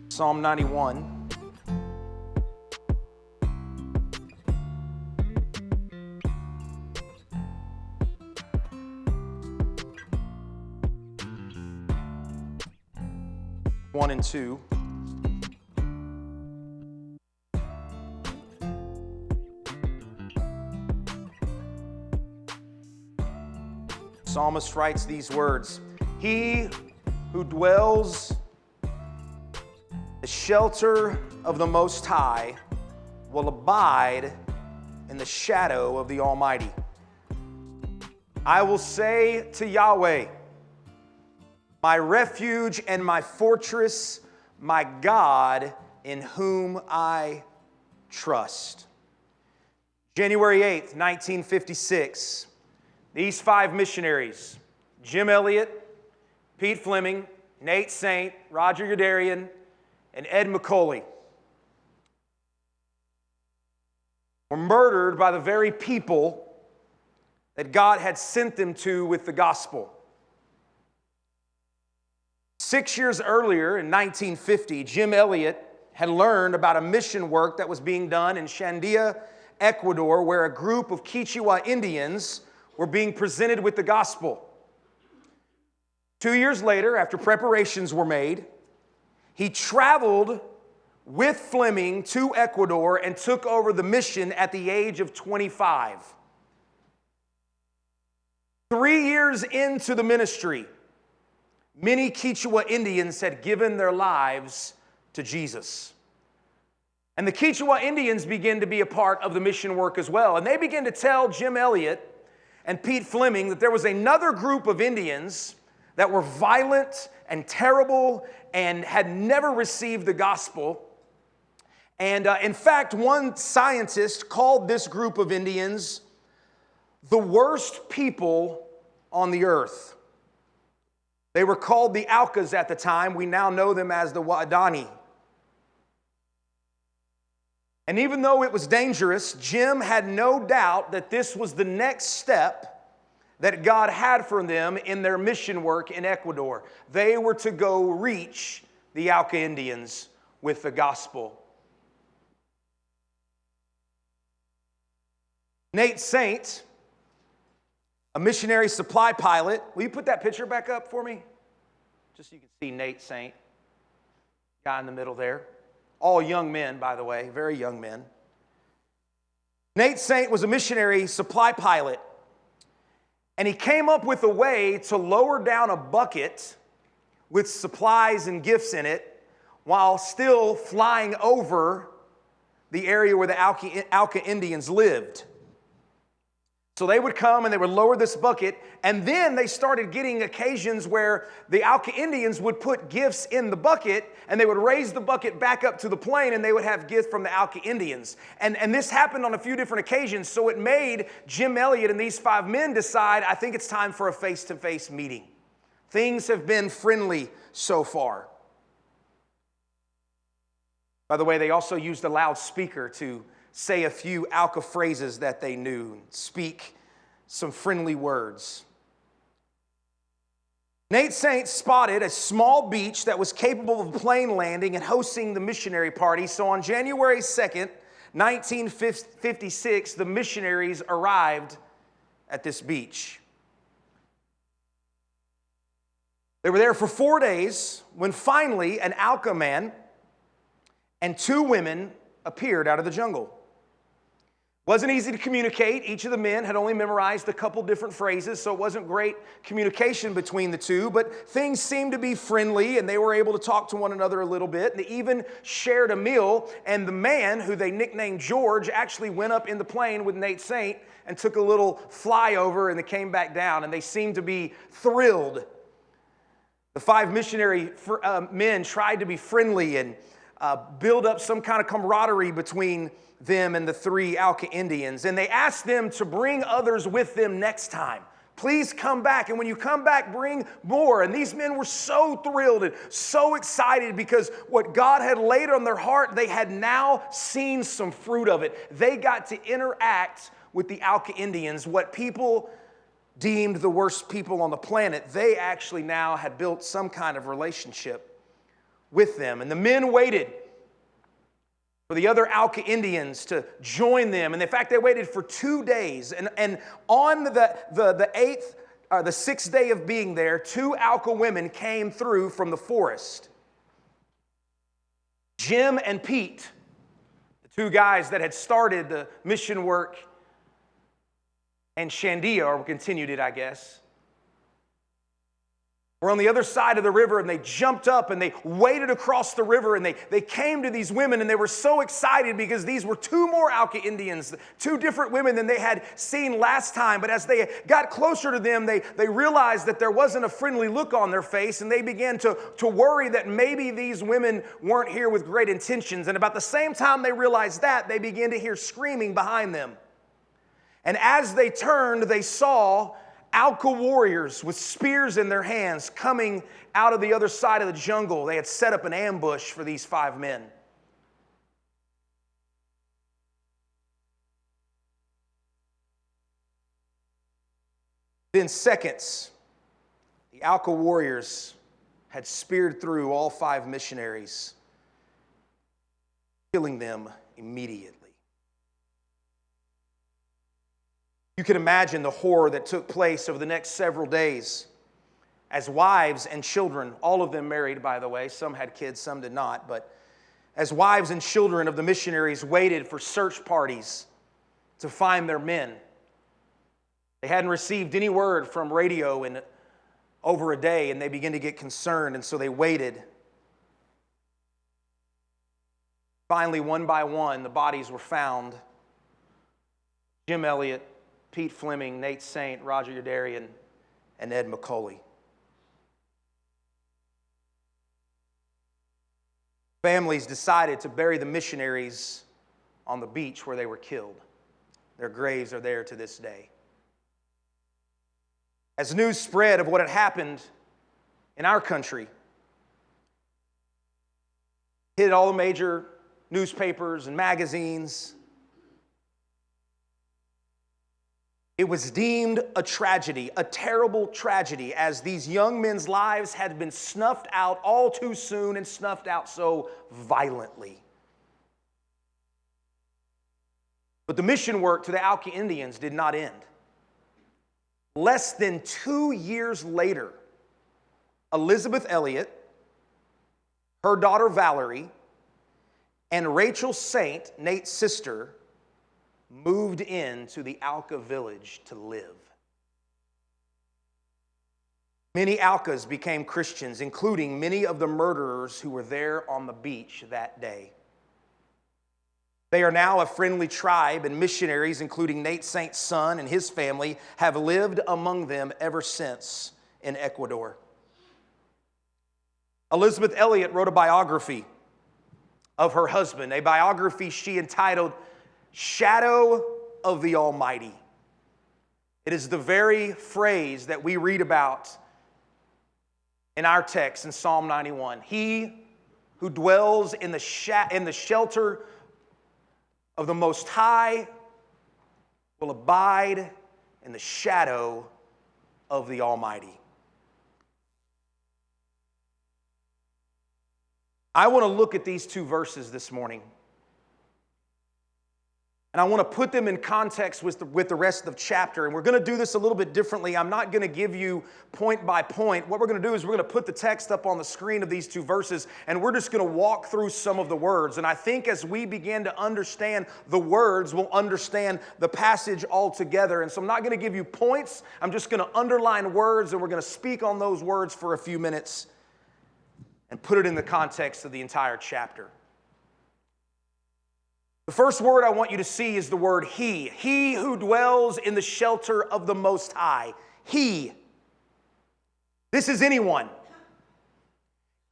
Psalm 91. One and two. Psalmist writes these words: He who dwells the shelter of the Most High will abide in the shadow of the Almighty. I will say to Yahweh, my refuge and my fortress, my God in whom I trust. January 8th, 1956, these five missionaries, Jim Elliot, Pete Fleming, Nate Saint, Roger Youderian, and Ed McCauley, were murdered by the very people that God had sent them to with the gospel. 6 years earlier, in 1950, Jim Elliot had learned about a mission work that was being done in Shandia, Ecuador, where a group of Quechua Indians were being presented with the gospel. 2 years later, after preparations were made, he traveled with Fleming to Ecuador and took over the mission at the age of 25. 3 years into the ministry, many Quechua Indians had given their lives to Jesus. And the Quechua Indians began to be a part of the mission work as well. And they began to tell Jim Elliot and Pete Fleming that there was another group of Indians that were violent and terrible and had never received the gospel. And in fact, one scientist called this group of Indians the worst people on the earth. They were called the Aucas at the time. We now know them as the Waodani. And even though it was dangerous, Jim had no doubt that this was the next step that God had for them in their mission work in Ecuador. They were to go reach the Auca Indians with the gospel. Nate Saint, a missionary supply pilot. Will you put that picture back up for me? Just so you can see Nate Saint, guy in the middle there. All young men, by the way, very young men. Nate Saint was a missionary supply pilot, and he came up with a way to lower down a bucket with supplies and gifts in it while still flying over the area where the Auca Indians lived. So they would come and they would lower this bucket, and then they started getting occasions where the Auca Indians would put gifts in the bucket, and they would raise the bucket back up to the plane, and they would have gifts from the Auca Indians. And this happened on a few different occasions, so it made Jim Elliot and these five men decide, I think it's time for a face-to-face meeting. Things have been friendly so far. By the way, they also used a loudspeaker to say a few Auca phrases that they knew, speak some friendly words. Nate Saint spotted a small beach that was capable of plane landing and hosting the missionary party. So on January 2nd, 1956, the missionaries arrived at this beach. They were there for 4 days when finally an Auca man and two women appeared out of the jungle. Wasn't easy to communicate. Each of the men had only memorized a couple different phrases, so it wasn't great communication between the two, but things seemed to be friendly, and they were able to talk to one another a little bit. And they even shared a meal, and the man, who they nicknamed George, actually went up in the plane with Nate Saint and took a little flyover, and they came back down, and they seemed to be thrilled. The five missionary men tried to be friendly and build up some kind of camaraderie between them and the three Auca Indians. And they asked them to bring others with them next time. Please come back. And when you come back, bring more. And these men were so thrilled and so excited because what God had laid on their heart, they had now seen some fruit of it. They got to interact with the Auca Indians, what people deemed the worst people on the planet. They actually now had built some kind of relationship with them. And the men waited for the other Auca Indians to join them. And in fact, they waited for 2 days. And on the sixth day of being there, 2 Auca women came through from the forest. Jim and Pete, the 2 guys that had started the mission work, and Shandia, or continued it, I guess, were on the other side of the river, and they jumped up and they waded across the river, and they came to these women, and they were so excited because these were 2 more Auca Indians, 2 different women than they had seen last time. But as they got closer to them, they realized that there wasn't a friendly look on their face, and they began to worry that maybe these women weren't here with great intentions. And about the same time they realized that, they began to hear screaming behind them. And as they turned, they saw Auca warriors with spears in their hands coming out of the other side of the jungle. They had set up an ambush for these 5 men. Within seconds, the Auca warriors had speared through all 5 missionaries, killing them immediately. You can imagine the horror that took place over the next several days as wives and children, all of them married, by the way, some had kids, some did not, but as wives and children of the missionaries waited for search parties to find their men. They hadn't received any word from radio in over a day, and they began to get concerned, and so they waited. Finally, one by one, the bodies were found. Jim Elliott, Pete Fleming, Nate Saint, Roger Yudarian, and Ed McCauley. Families decided to bury the missionaries on the beach where they were killed. Their graves are there to this day. As news spread of what had happened in our country, hit all the major newspapers and magazines, it was deemed a tragedy, a terrible tragedy, as these young men's lives had been snuffed out all too soon and snuffed out so violently. But the mission work to the Auca Indians did not end. Less than 2 years later, Elizabeth Elliott, her daughter Valerie, and Rachel Saint, Nate's sister, moved into the Auca village to live. Many Aucas became Christians, including many of the murderers who were there on the beach that day. They are now a friendly tribe, and missionaries, including Nate Saint's son and his family, have lived among them ever since in Ecuador. Elizabeth Elliott wrote a biography of her husband, a biography she entitled Shadow of the Almighty. It is the very phrase that we read about in our text in Psalm 91. He who dwells in the shelter of the Most High will abide in the shadow of the Almighty. I want to look at these 2 verses this morning. And I want to put them in context with the rest of the chapter. And we're going to do this a little bit differently. I'm not going to give you point by point. What we're going to do is we're going to put the text up on the screen of these 2 verses, and we're just going to walk through some of the words. And I think as we begin to understand the words, we'll understand the passage altogether. And so I'm not going to give you points. I'm just going to underline words, and we're going to speak on those words for a few minutes and put it in the context of the entire chapter. The first word I want you to see is the word he. He who dwells in the shelter of the Most High. He. This is anyone.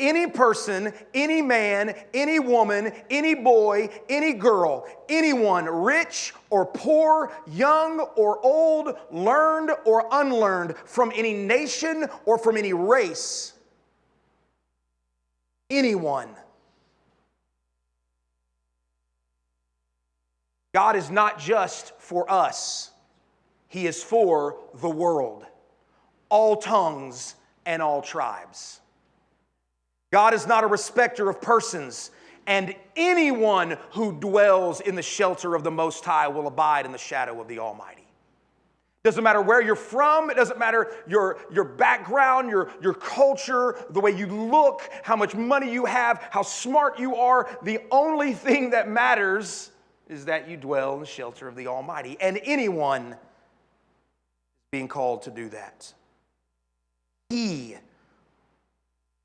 Any person, any man, any woman, any boy, any girl, anyone, rich or poor, young or old, learned or unlearned, from any nation or from any race. Anyone. God is not just for us. He is for the world, all tongues and all tribes. God is not a respecter of persons, and anyone who dwells in the shelter of the Most High will abide in the shadow of the Almighty. Doesn't matter where you're from. It doesn't matter your background, your culture, the way you look, how much money you have, how smart you are. The only thing that matters is that you dwell in the shelter of the Almighty. And anyone is being called to do that. He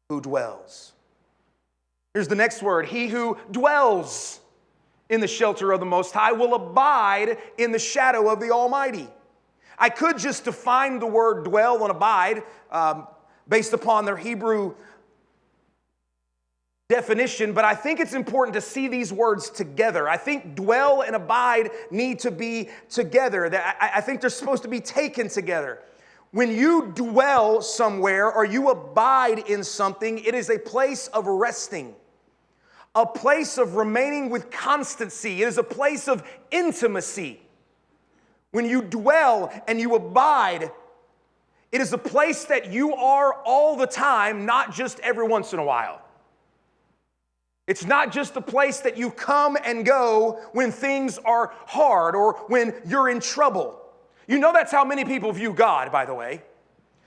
who dwells. Here's the next word. He who dwells in the shelter of the Most High will abide in the shadow of the Almighty. I could just define the word dwell and abide based upon their Hebrew definition, but I think it's important to see these words together. I think dwell and abide need to be together. I think they're supposed to be taken together. When you dwell somewhere or you abide in something, it is a place of resting, a place of remaining with constancy. It is a place of intimacy. When you dwell and you abide, it is a place that you are all the time, not just every once in a while. It's not just a place that you come and go when things are hard or when you're in trouble. You know that's how many people view God, by the way.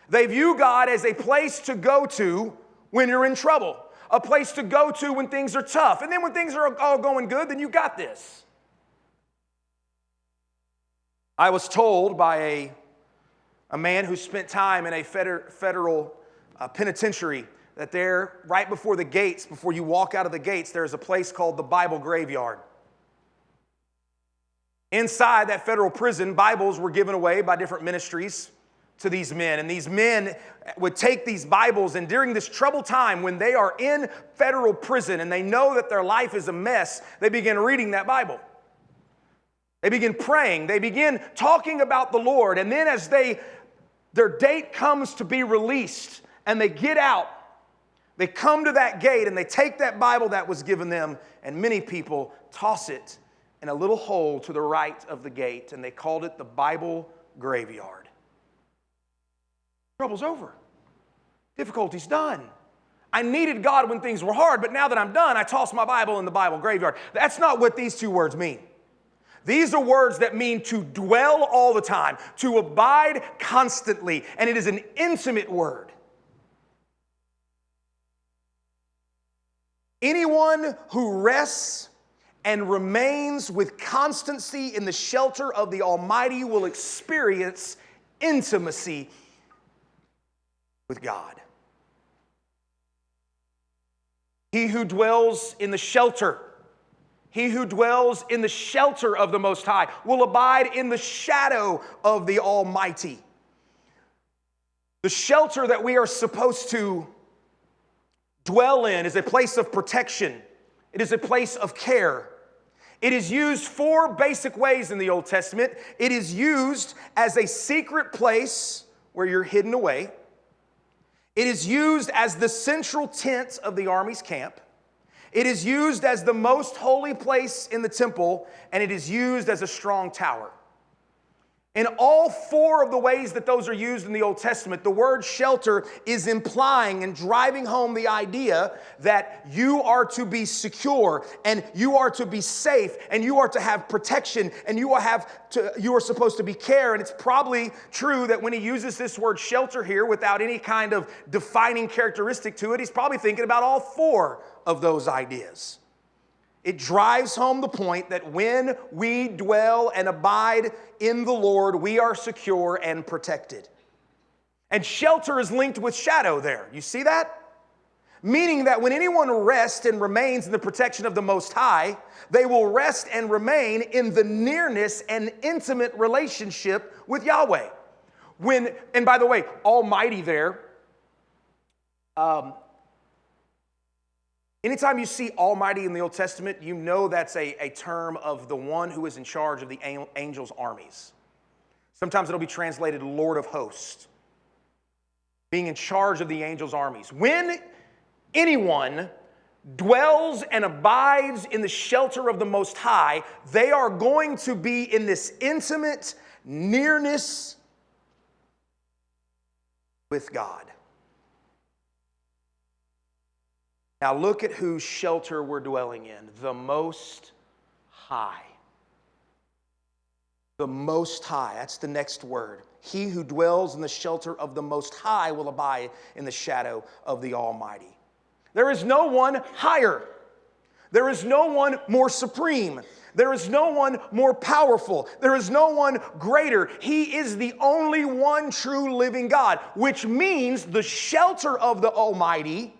They view God as a place to go to when you're in trouble, a place to go to when things are tough. And then when things are all going good, then you got this. I was told by a man who spent time in a federal penitentiary that there, right before the gates, before you walk out of the gates, there's a place called the Bible Graveyard. Inside that federal prison, Bibles were given away by different ministries to these men. And these men would take these Bibles, and during this troubled time when they are in federal prison and they know that their life is a mess, they begin reading that Bible. They begin praying. They begin talking about the Lord. And then as their date comes to be released and they get out, they come to that gate and they take that Bible that was given them, and many people toss it in a little hole to the right of the gate, and they called it the Bible Graveyard. Trouble's over. Difficulty's done. I needed God when things were hard, but now that I'm done, I toss my Bible in the Bible Graveyard. That's not what these two words mean. These are words that mean to dwell all the time, to abide constantly, and it is an intimate word. Anyone who rests and remains with constancy in the shelter of the Almighty will experience intimacy with God. He who dwells in the shelter, he who dwells in the shelter of the Most High will abide in the shadow of the Almighty. The shelter that we are supposed to dwell in is a place of protection. It is a place of care. It is used four basic ways in the Old Testament. It is used as a secret place where you're hidden away. It is used as the central tent of the army's camp. It is used as the most holy place in the temple, and it is used as a strong tower. In all four of the ways that those are used in the Old Testament, the word shelter is implying and driving home the idea that you are to be secure and you are to be safe and you are to have protection and you are supposed to be care. And it's probably true that when he uses this word shelter here without any kind of defining characteristic to it, he's probably thinking about all four of those ideas. It drives home the point that when we dwell and abide in the Lord, we are secure and protected. And shelter is linked with shadow there. You see that? Meaning that when anyone rests and remains in the protection of the Most High, they will rest and remain in the nearness and intimate relationship with Yahweh. And by the way, Almighty there, Anytime you see Almighty in the Old Testament, you know that's a term of the one who is in charge of the angels' armies. Sometimes it'll be translated Lord of Hosts, being in charge of the angels' armies. When anyone dwells and abides in the shelter of the Most High, they are going to be in this intimate nearness with God. Now look at whose shelter we're dwelling in, the Most High. The Most High, that's the next word. He who dwells in the shelter of the Most High will abide in the shadow of the Almighty. There is no one higher. There is no one more supreme. There is no one more powerful. There is no one greater. He is the only one true living God, which means the shelter of the Almighty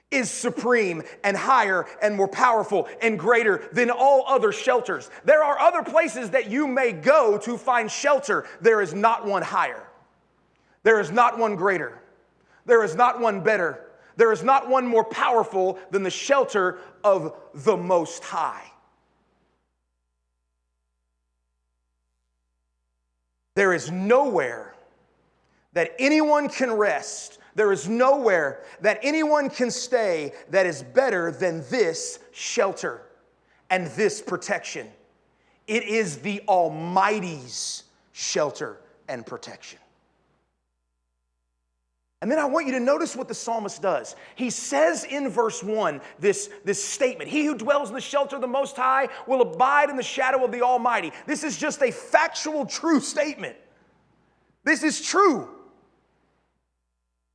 is supreme and higher and more powerful and greater than all other shelters. There are other places that you may go to find shelter. There is not one higher. There is not one greater. There is not one better. There is not one more powerful than the shelter of the Most High. There is nowhere that anyone can rest. There is nowhere that anyone can stay that is better than this shelter and this protection. It is the Almighty's shelter and protection. And then I want you to notice what the psalmist does. He says in verse 1 this statement, "He who dwells in the shelter of the Most High will abide in the shadow of the Almighty." This is just a factual, true statement. This is true.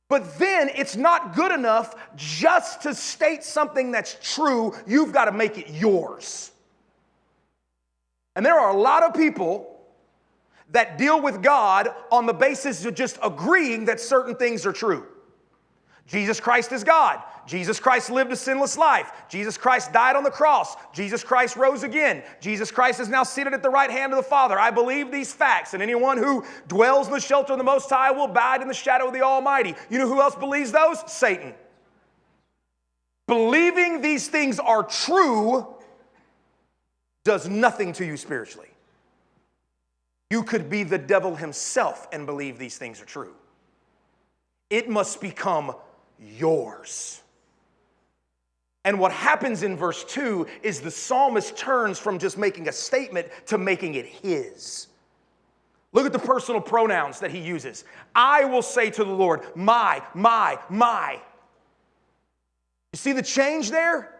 But then it's not good enough just to state something that's true. You've got to make it yours. And there are a lot of people that deal with God on the basis of just agreeing that certain things are true. Jesus Christ is God. Jesus Christ lived a sinless life. Jesus Christ died on the cross. Jesus Christ rose again. Jesus Christ is now seated at the right hand of the Father. I believe these facts, and anyone who dwells in the shelter of the Most High will abide in the shadow of the Almighty. You know who else believes those? Satan. Believing these things are true does nothing to you spiritually. You could be the devil himself and believe these things are true. It must become yours. And what happens in verse 2 is the psalmist turns from just making a statement to making it his. Look at the personal pronouns that he uses. I will say to the Lord, my. You see the change there?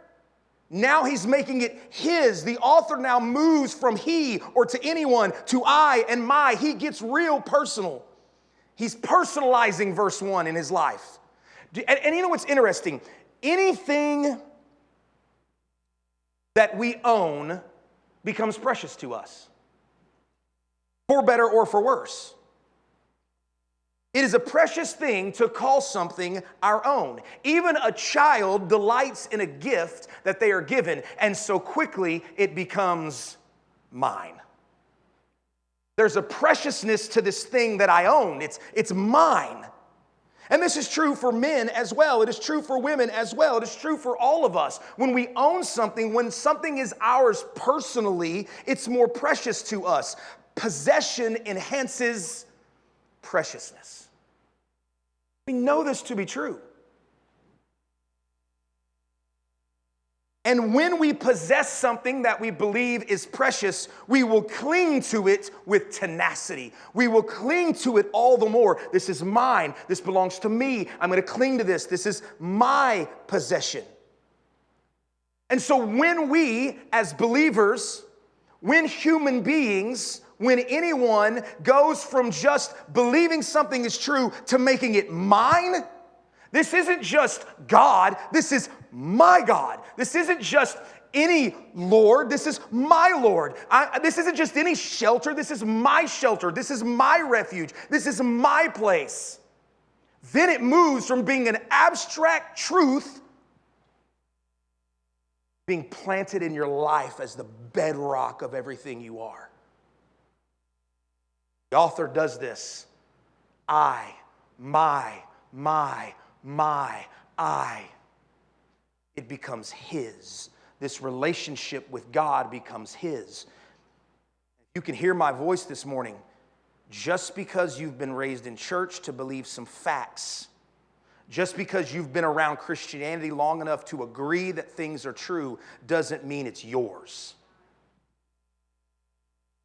Now he's making it his. The author now moves from he or to anyone to I and my. He gets real personal. He's personalizing verse 1 in his life. And you know what's interesting? Anything that we own becomes precious to us, for better or for worse. It is a precious thing to call something our own. Even a child delights in a gift that they are given, and so quickly it becomes mine. There's a preciousness to this thing that I own. It's mine. And this is true for men as well. It is true for women as well. It is true for all of us. When we own something, when something is ours personally, it's more precious to us. Possession enhances preciousness. We know this to be true. And when we possess something that we believe is precious, we will cling to it with tenacity. We will cling to it all the more. This is mine. This belongs to me. I'm going to cling to this. This is my possession. And so when we, as believers, when human beings, when anyone goes from just believing something is true to making it mine, this isn't just God, this is my God. This isn't just any Lord, this is my Lord. This isn't just any shelter, this is my shelter. This is my refuge. This is my place. Then it moves from being an abstract truth being planted in your life as the bedrock of everything you are. The author does this. I, my, I it becomes his. This relationship with God becomes his. You can hear my voice this morning. Just because you've been raised in church to believe some facts, just because you've been around Christianity long enough to agree that things are true, doesn't mean it's yours.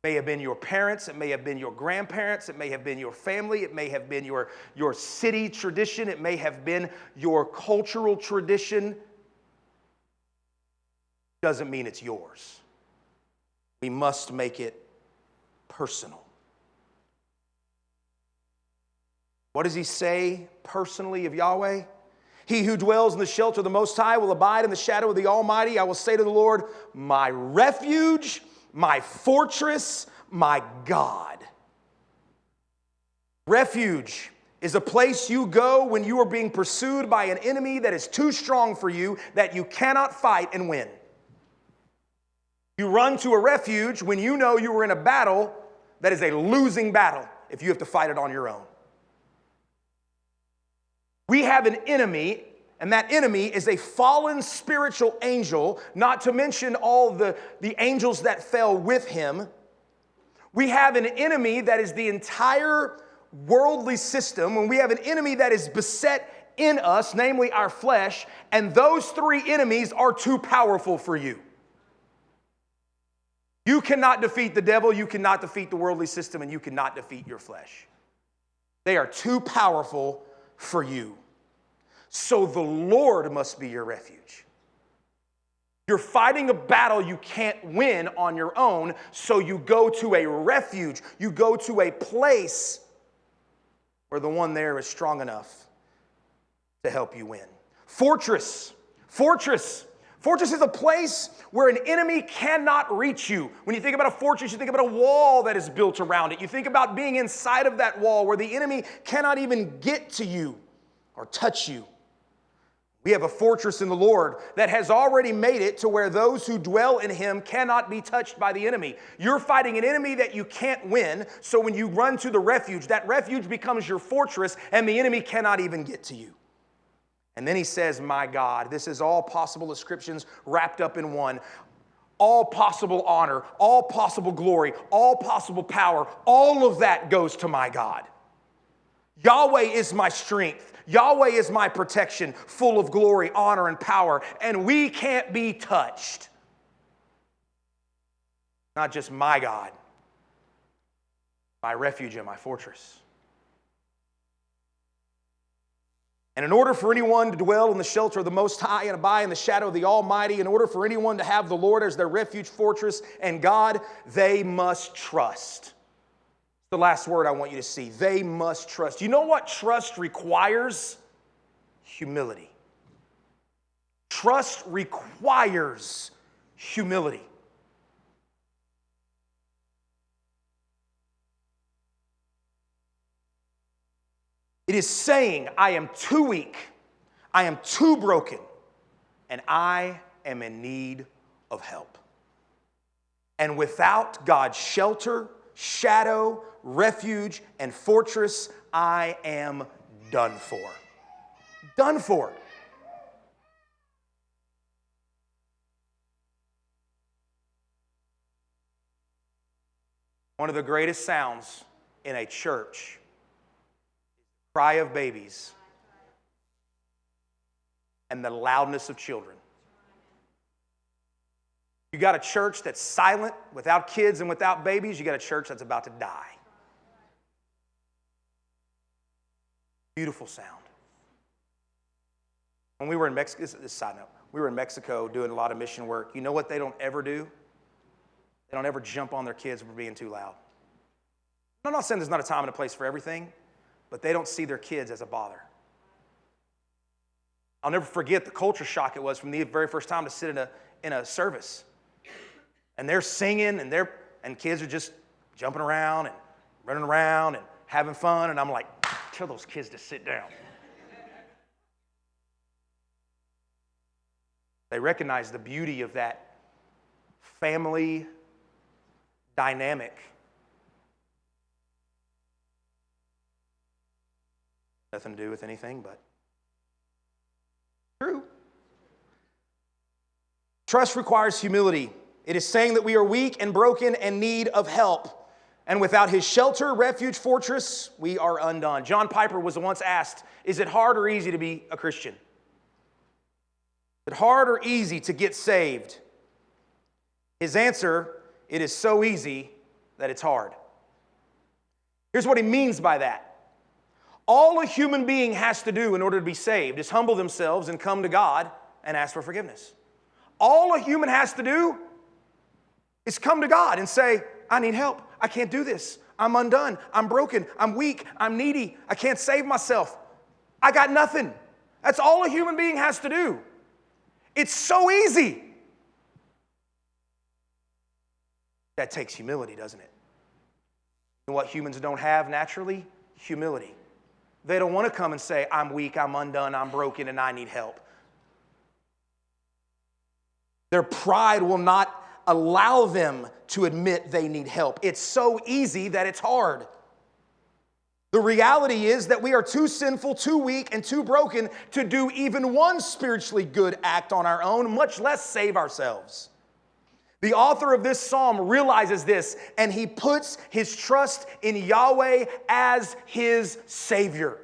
It may have been your parents, it may have been your grandparents, it may have been your family, it may have been your city tradition, it may have been your cultural tradition. Doesn't mean it's yours. We must make it personal. What does he say personally of Yahweh? He who dwells in the shelter of the Most High will abide in the shadow of the Almighty. I will say to the Lord, my refuge, my fortress, my God. Refuge is a place you go when you are being pursued by an enemy that is too strong for you, that you cannot fight and win. You run to a refuge when you know you were in a battle that is a losing battle if you have to fight it on your own. We have an enemy, and that enemy is a fallen spiritual angel, not to mention all the angels that fell with him. We have an enemy that is the entire worldly system, and we have an enemy that is beset in us, namely our flesh, and those three enemies are too powerful for you. You cannot defeat the devil, you cannot defeat the worldly system, and you cannot defeat your flesh. They are too powerful for you. So the Lord must be your refuge. You're fighting a battle you can't win on your own, so you go to a refuge. You go to a place where the one there is strong enough to help you win. Fortress. Fortress. Fortress is a place where an enemy cannot reach you. When you think about a fortress, you think about a wall that is built around it. You think about being inside of that wall where the enemy cannot even get to you or touch you. We have a fortress in the Lord that has already made it to where those who dwell in him cannot be touched by the enemy. You're fighting an enemy that you can't win, so when you run to the refuge, that refuge becomes your fortress and the enemy cannot even get to you. And then he says, my God. This is all possible descriptions wrapped up in one. All possible honor, all possible glory, all possible power, all of that goes to my God. Yahweh is my strength. Yahweh is my protection, full of glory, honor, and power, and we can't be touched. Not just my God, my refuge and my fortress. And in order for anyone to dwell in the shelter of the Most High and abide in the shadow of the Almighty, in order for anyone to have the Lord as their refuge, fortress, and God, they must trust. The last word I want you to see. They must trust. You know what trust requires? Humility. Trust requires humility. It is saying, I am too weak, I am too broken, and I am in need of help. And without God's shelter, shadow, refuge, and fortress, I am done for. Done for. One of the greatest sounds in a church, cry of babies, and the loudness of children. You got a church that's silent, without kids and without babies. You got a church that's about to die. Beautiful sound. When we were in Mexico, this is a side note, we were in Mexico doing a lot of mission work. You know what they don't ever do? They don't ever jump on their kids for being too loud. I'm not saying there's not a time and a place for everything, but they don't see their kids as a bother. I'll never forget the culture shock it was from the very first time to sit in a service. And they're singing, and kids are just jumping around and running around and having fun, and I'm like, tell those kids to sit down. They recognize the beauty of that family dynamic. Nothing to do with anything, but true. Trust requires humility. It is saying that we are weak and broken and need of help. And without his shelter, refuge, fortress, we are undone. John Piper was once asked, is it hard or easy to be a Christian? Is it hard or easy to get saved? His answer, it is so easy that it's hard. Here's what he means by that. All a human being has to do in order to be saved is humble themselves and come to God and ask for forgiveness. All a human has to do is come to God and say, I need help. I can't do this. I'm undone. I'm broken. I'm weak. I'm needy. I can't save myself. I got nothing. That's all a human being has to do. It's so easy. That takes humility, doesn't it? You know what humans don't have naturally? Humility. They don't want to come and say, I'm weak, I'm undone, I'm broken, and I need help. Their pride will not allow them to admit they need help. It's so easy that it's hard. The reality is that we are too sinful, too weak, and too broken to do even one spiritually good act on our own, much less save ourselves. The author of this psalm realizes this, and he puts his trust in Yahweh as his Savior.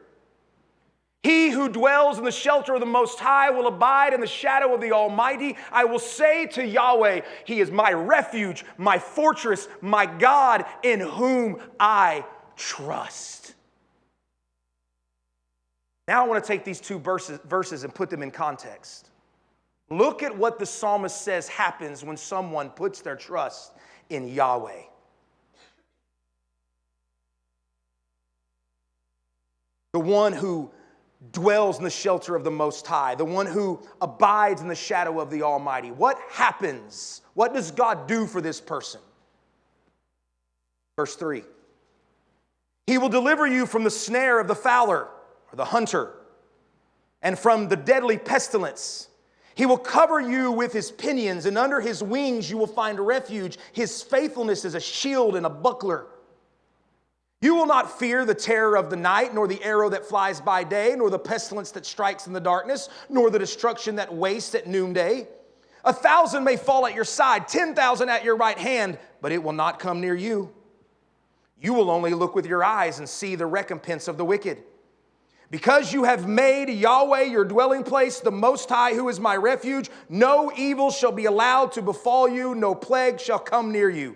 He who dwells in the shelter of the Most High will abide in the shadow of the Almighty. I will say to Yahweh, He is my refuge, my fortress, my God, in whom I trust. Now I want to take these two verses and put them in context. Look at what the psalmist says happens when someone puts their trust in Yahweh. The one who dwells in the shelter of the Most High, the one who abides in the shadow of the Almighty. What happens? What does God do for this person? Verse 3. He will deliver you from the snare of the fowler, or the hunter, and from the deadly pestilence. He will cover you with his pinions, and under his wings you will find refuge. His faithfulness is a shield and a buckler. You will not fear the terror of the night, nor the arrow that flies by day, nor the pestilence that strikes in the darkness, nor the destruction that wastes at noonday. 1,000 may fall at your side, 10,000 at your right hand, but it will not come near you. You will only look with your eyes and see the recompense of the wicked. Because you have made Yahweh your dwelling place, the Most High, who is my refuge, no evil shall be allowed to befall you, no plague shall come near you.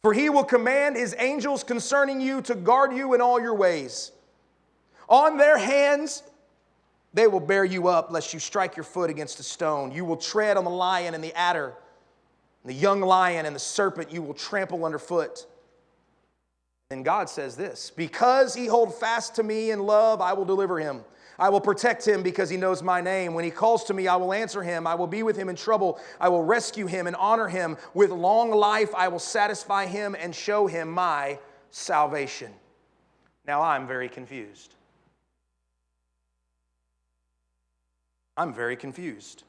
For he will command his angels concerning you to guard you in all your ways. On their hands they will bear you up, lest you strike your foot against a stone. You will tread on the lion and the adder, the young lion and the serpent you will trample underfoot. And God says this, because he hold fast to me in love, I will deliver him. I will protect him because he knows my name. When he calls to me, I will answer him. I will be with him in trouble. I will rescue him and honor him. With long life, I will satisfy him and show him my salvation. Now, I'm very confused. I'm very confused.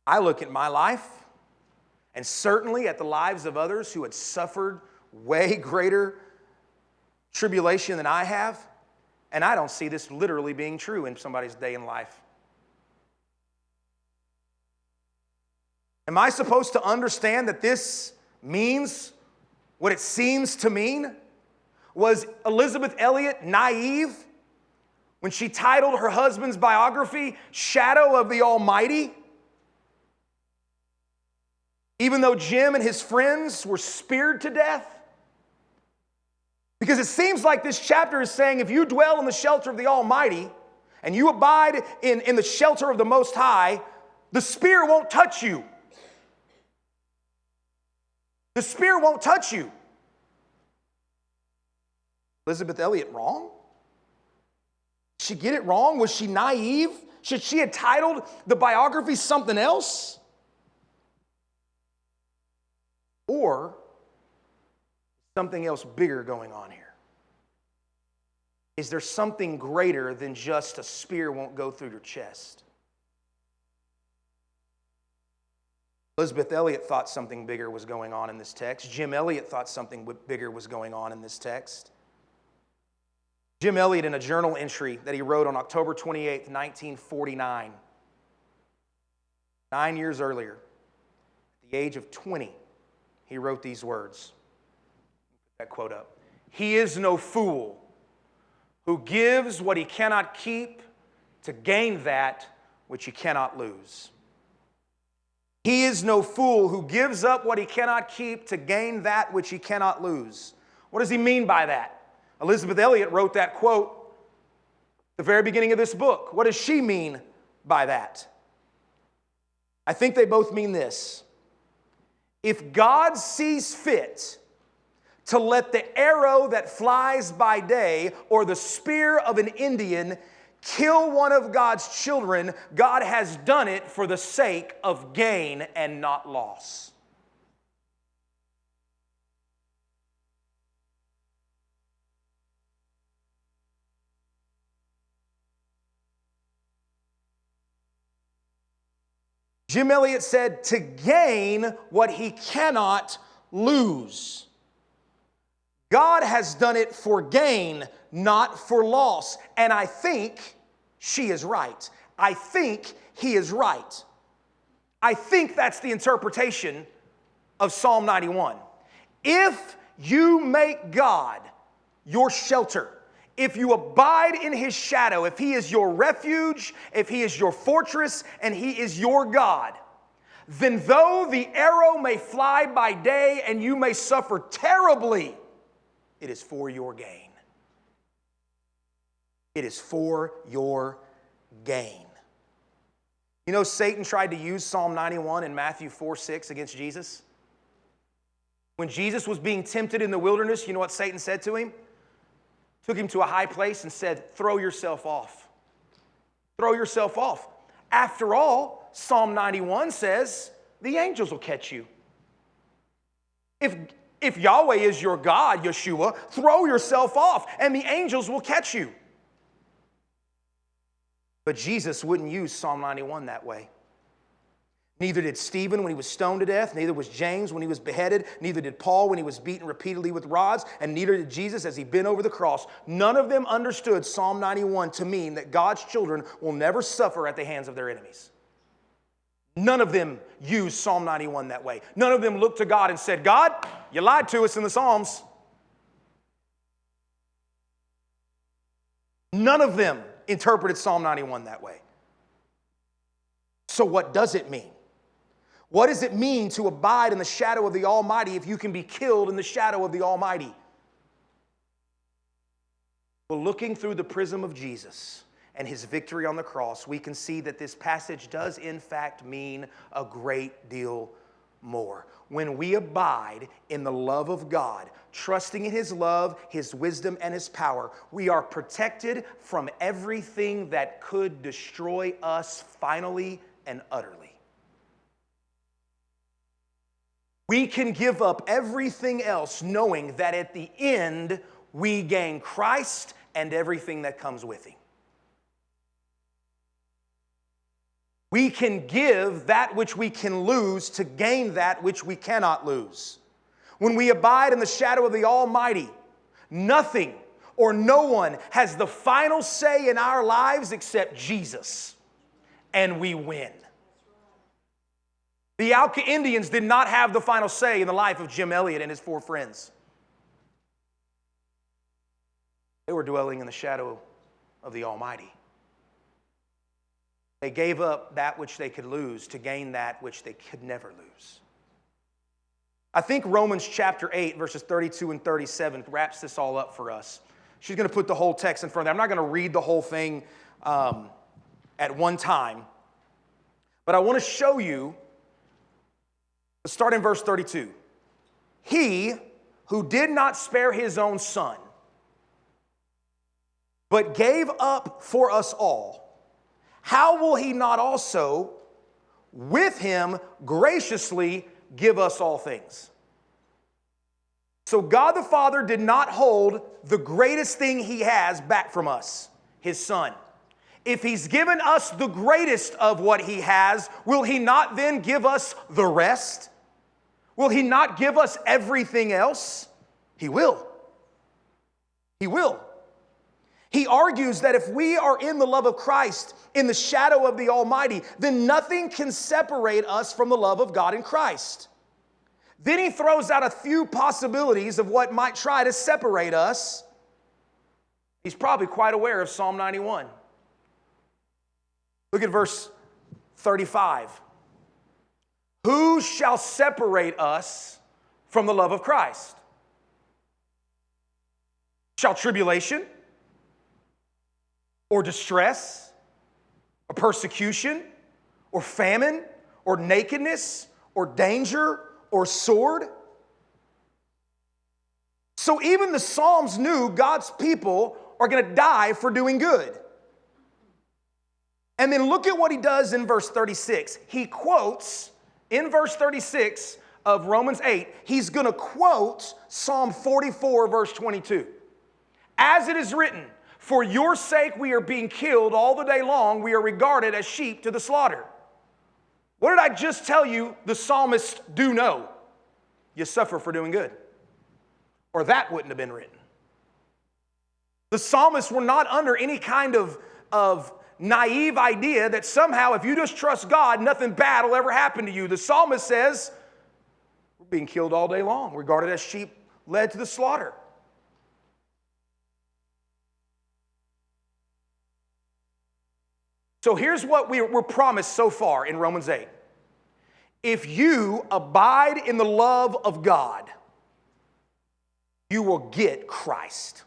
I look at my life, and certainly at the lives of others who had suffered way greater tribulation than I have, and I don't see this literally being true in somebody's day in life. Am I supposed to understand that this means what it seems to mean? Was Elisabeth Elliot naive when she titled her husband's biography, Shadow of the Almighty? Even though Jim and his friends were speared to death? Because it seems like this chapter is saying if you dwell in the shelter of the Almighty and you abide in the shelter of the Most High, the spear won't touch you. The spear won't touch you. Elisabeth Elliot wrong? Did she get it wrong? Was she naive? Should she have titled the biography something else? Or something else bigger going on here? Is there something greater than just a spear won't go through your chest? Elisabeth Elliot thought something bigger was going on in this text. Jim Elliot thought something bigger was going on in this text. Jim Elliot, in a journal entry that he wrote on October 28th, 1949, 9 years earlier, at the age of 20, he wrote these words. Put that quote up. He is no fool who gives what he cannot keep to gain that which he cannot lose. He is no fool who gives up what he cannot keep to gain that which he cannot lose. What does he mean by that? Elizabeth Elliot wrote that quote at the very beginning of this book. What does she mean by that? I think they both mean this. If God sees fit to let the arrow that flies by day or the spear of an Indian kill one of God's children, God has done it for the sake of gain and not loss. Jim Elliot said, to gain what he cannot lose. God has done it for gain, not for loss. And I think she is right. I think he is right. I think that's the interpretation of Psalm 91. If you make God your shelter, if you abide in his shadow, if he is your refuge, if he is your fortress, and he is your God, then though the arrow may fly by day and you may suffer terribly, it is for your gain. It is for your gain. You know, Satan tried to use Psalm 91 in Matthew 4:6 against Jesus. When Jesus was being tempted in the wilderness, you know what Satan said to him? Took him to a high place and said, throw yourself off. Throw yourself off. After all, Psalm 91 says, the angels will catch you. If Yahweh is your God, Yeshua, throw yourself off and the angels will catch you. But Jesus wouldn't use Psalm 91 that way. Neither did Stephen when he was stoned to death. Neither was James when he was beheaded. Neither did Paul when he was beaten repeatedly with rods. And neither did Jesus as he bent over the cross. None of them understood Psalm 91 to mean that God's children will never suffer at the hands of their enemies. None of them used Psalm 91 that way. None of them looked to God and said, God, you lied to us in the Psalms. None of them interpreted Psalm 91 that way. So what does it mean? What does it mean to abide in the shadow of the Almighty if you can be killed in the shadow of the Almighty? Well, looking through the prism of Jesus and his victory on the cross, we can see that this passage does in fact mean a great deal more. When we abide in the love of God, trusting in his love, his wisdom, and his power, we are protected from everything that could destroy us finally and utterly. We can give up everything else knowing that at the end we gain Christ and everything that comes with him. We can give that which we can lose to gain that which we cannot lose. When we abide in the shadow of the Almighty, nothing or no one has the final say in our lives except Jesus, and we win. The Auca Indians did not have the final say in the life of Jim Elliot and his four friends. They were dwelling in the shadow of the Almighty. They gave up that which they could lose to gain that which they could never lose. I think Romans chapter 8, verses 32 and 37 wraps this all up for us. She's going to put the whole text in front of them. I'm not going to read the whole thing at one time, but I want to show you. Let's start in verse 32. He who did not spare his own son, but gave up for us all, how will he not also with him graciously give us all things? So God the Father did not hold the greatest thing he has back from us, his son. If he's given us the greatest of what he has, will he not then give us the rest? Will he not give us everything else? He will. He will. He argues that if we are in the love of Christ, in the shadow of the Almighty, then nothing can separate us from the love of God in Christ. Then he throws out a few possibilities of what might try to separate us. He's probably quite aware of Psalm 91. Look at verse 35. Who shall separate us from the love of Christ? Shall tribulation, or distress, or persecution, or famine, or nakedness, or danger, or sword? So even the Psalms knew God's people are going to die for doing good. And then look at what he does in verse 36. He quotes, in verse 36 of Romans 8, he's going to quote Psalm 44, verse 22. As it is written, for your sake we are being killed all the day long. We are regarded as sheep to the slaughter. What did I just tell you the psalmists do know? You suffer for doing good. Or that wouldn't have been written. The psalmists were not under any kind of naive idea that somehow if you just trust God, nothing bad will ever happen to you. The psalmist says, we're being killed all day long, regarded as sheep led to the slaughter. So here's what we're promised so far in Romans 8. If you abide in the love of God, you will get Christ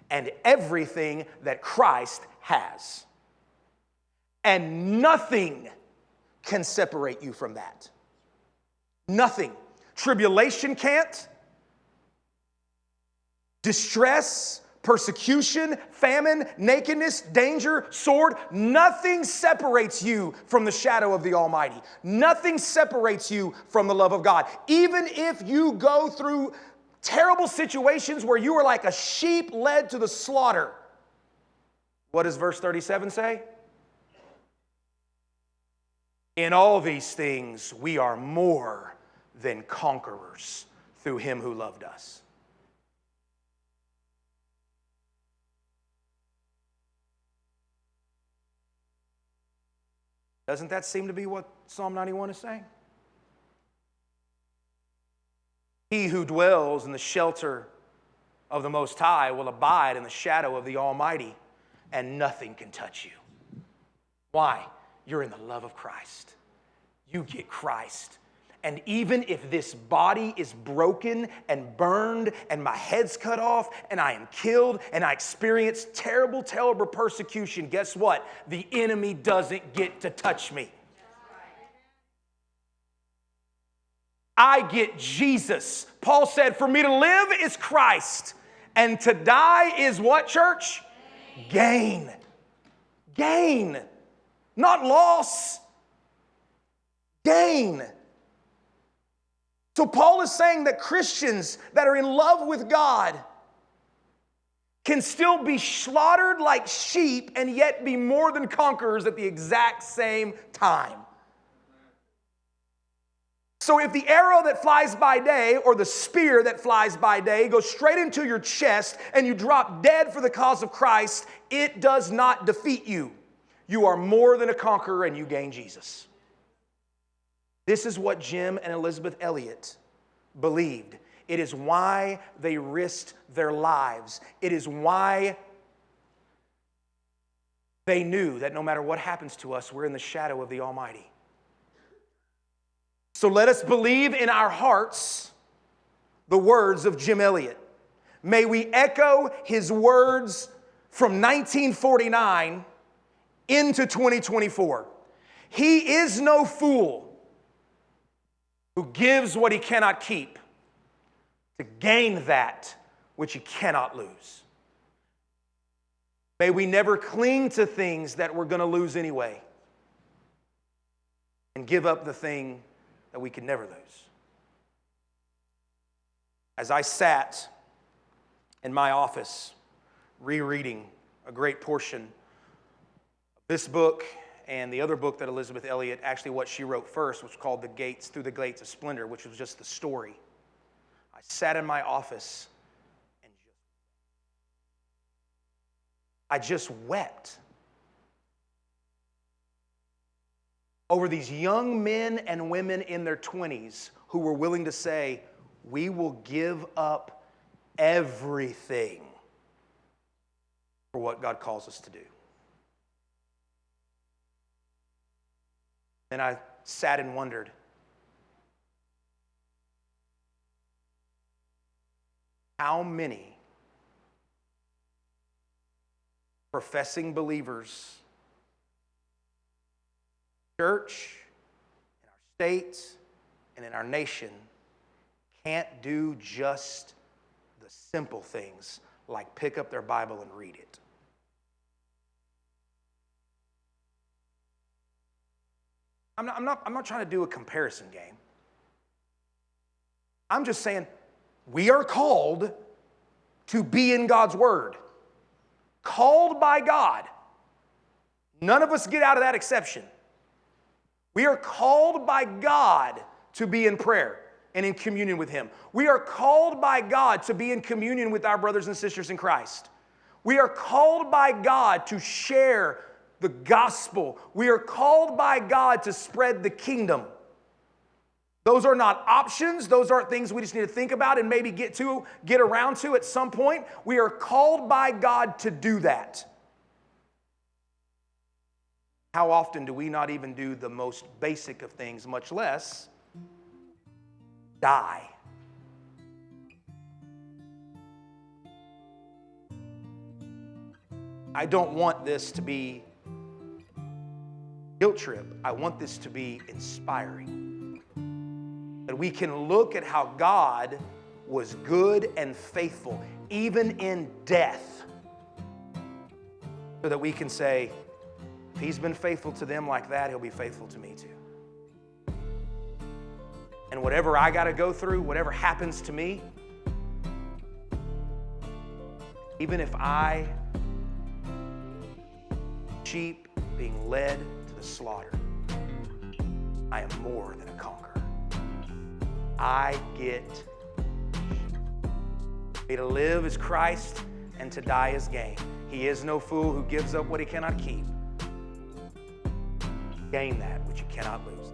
and everything that Christ has. And nothing can separate you from that. Nothing. Tribulation can't. Distress, persecution, famine, nakedness, danger, sword. Nothing separates you from the shadow of the Almighty. Nothing separates you from the love of God. Even if you go through terrible situations where you are like a sheep led to the slaughter. What does verse 37 say? In all these things, we are more than conquerors through him who loved us. Doesn't that seem to be what Psalm 91 is saying? He who dwells in the shelter of the Most High will abide in the shadow of the Almighty, and nothing can touch you. Why? You're in the love of Christ. You get Christ. And even if this body is broken and burned and my head's cut off and I am killed and I experience terrible, terrible persecution, guess what? The enemy doesn't get to touch me. I get Jesus. Paul said, for me to live is Christ, and to die is what, church? Gain. Gain. Not loss. Gain. So Paul is saying that Christians that are in love with God can still be slaughtered like sheep and yet be more than conquerors at the exact same time. So if the arrow that flies by day or the spear that flies by day goes straight into your chest and you drop dead for the cause of Christ, it does not defeat you. You are more than a conqueror and you gain Jesus. This is what Jim and Elizabeth Elliott believed. It is why they risked their lives. It is why they knew that no matter what happens to us, we're in the shadow of the Almighty. So let us believe in our hearts the words of Jim Elliott. May we echo his words from 1949 into 2024. He is no fool who gives what he cannot keep to gain that which he cannot lose. May we never cling to things that we're going to lose anyway and give up the thing that we could never lose. As I sat in my office rereading a great portion of this book and the other book that Elizabeth Elliott, actually what she wrote first, was called Through the Gates of Splendor, which was just the story. I sat in my office and I just wept over these young men and women in their 20s who were willing to say, we will give up everything for what God calls us to do. And I sat and wondered, how many professing believers, church, in our states, and in our nation, can't do just the simple things like pick up their Bible and read it? I'm not trying to do a comparison game. I'm just saying we are called to be in God's Word. Called by God. None of us get out of that exception. We are called by God to be in prayer and in communion with Him. We are called by God to be in communion with our brothers and sisters in Christ. We are called by God to share the gospel. We are called by God to spread the kingdom. Those are not options. Those aren't things we just need to think about and maybe get around to at some point. We are called by God to do that. How often do we not even do the most basic of things, much less die? I don't want this to be guilt trip. I want this to be inspiring. That we can look at how God was good and faithful, even in death, so that we can say, if He's been faithful to them like that, He'll be faithful to me too. And whatever I got to go through, whatever happens to me, even if I, sheep being led to the slaughter, I am more than a conqueror. I get me to live as Christ and to die as gain. He is no fool who gives up what he cannot keep. Gain that which you cannot lose.